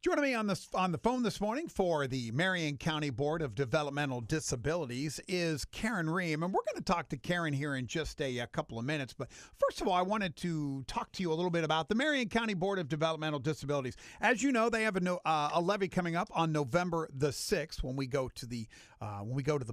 Joining me on the phone this morning for the Marion County Board of Developmental Disabilities is Karen Ream, and we're going to talk to Karen here in just a couple of minutes. But first of all, I wanted to talk to you a little bit about the Marion County Board of Developmental Disabilities. As you know, they have a levy coming up on November the 6th when we go to the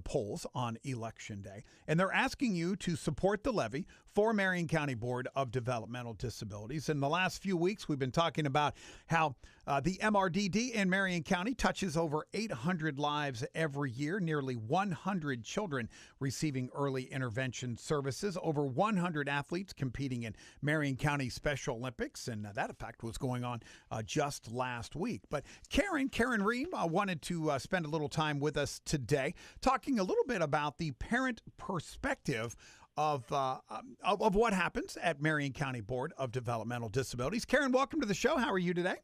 polls on Election Day, and they're asking you to support the levy for Marion County Board of Developmental Disabilities. In the last few weeks, we've been talking about how the MRDD in Marion County touches over 800 lives every year, nearly 100 children receiving early intervention services, over 100 athletes competing in Marion County Special Olympics, and that, in fact, was going on just last week. But Karen Ream wanted to spend a little time with us today talking a little bit about the parent perspective of what happens at Marion County Board of Developmental Disabilities. Karen, welcome to the show. How are you today?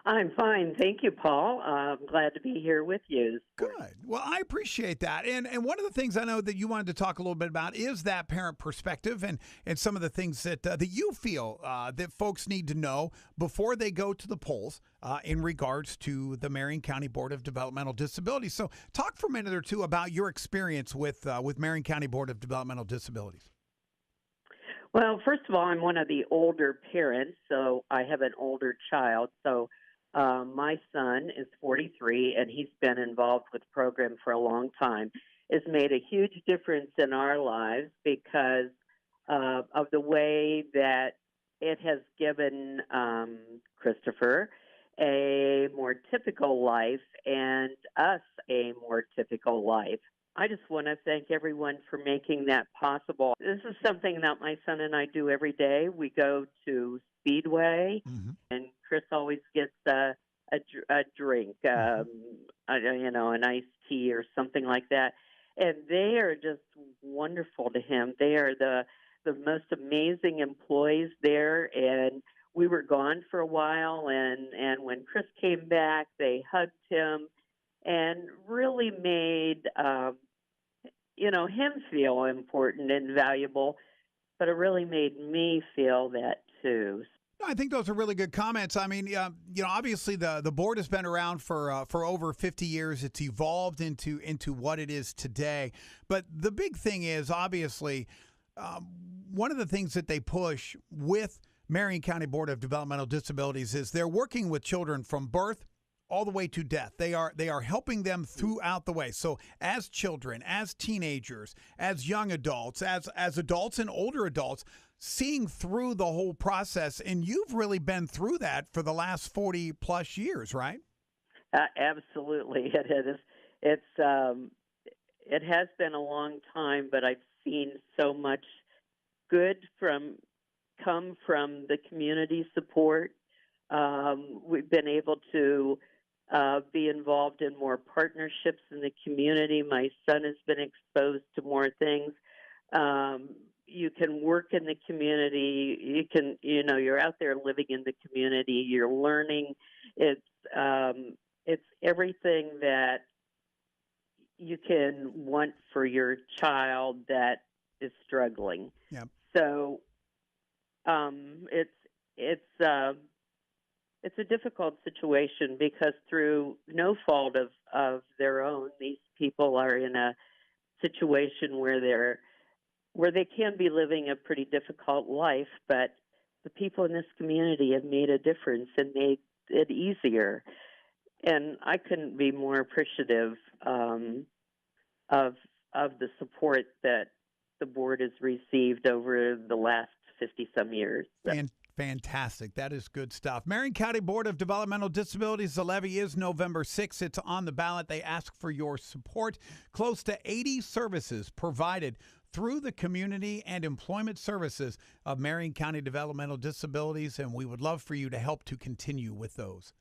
I'm fine. Thank you, Paul. I'm glad to be here with you. Good. Well, I appreciate that. And one of the things I know that you wanted to talk a little bit about is that parent perspective and some of the things that you feel that folks need to know before they go to the polls in regards to the Marion County Board of Developmental Disabilities. So talk for a minute or two about your experience with Marion County Board of Developmental Disabilities. Well, first of all, I'm one of the older parents, so I have an older child. So my son is 43, and he's been involved with the program for a long time. It's made a huge difference in our lives because of the way that it has given Christopher a more typical life and us a more typical life. I just want to thank everyone for making that possible. This is something that my son and I do every day. We go to Speedway, and Chris always gets a drink, an iced tea or something like that. And they are just wonderful to him. They are the most amazing employees there. And we were gone for a while, and when Chris came back, they hugged him and really made him feel important and valuable. But it really made me feel that too. I think those are really good comments. I mean, obviously the board has been around for over 50 years. It's evolved into what it is today. But the big thing is, obviously, one of the things that they push with Marion County Board of Developmental Disabilities is they're working with children from birth all the way to death. They are helping them throughout the way. So as children, as teenagers, as young adults, as adults and older adults, seeing through the whole process. And you've really been through that for the last 40 plus years, right? Absolutely. It is. It has been a long time, but I've seen so much good come from the community support. We've been able to be involved in more partnerships in the community. My son has been exposed to more things. You can work in the community. You can, you're out there living in the community. You're learning. It's everything that you can want for your child that is struggling. Yeah. So, it's a difficult situation because through no fault of their own, these people are in a situation where they can be living a pretty difficult life, but the people in this community have made a difference and made it easier. And I couldn't be more appreciative of the support that the board has received over the last 50-some years. Fantastic. That is good stuff. Marion County Board of Developmental Disabilities, the levy is November 6th. It's on the ballot. They ask for your support. Close to 80 services provided through the community and employment services of Marion County Developmental Disabilities, and we would love for you to help to continue with those.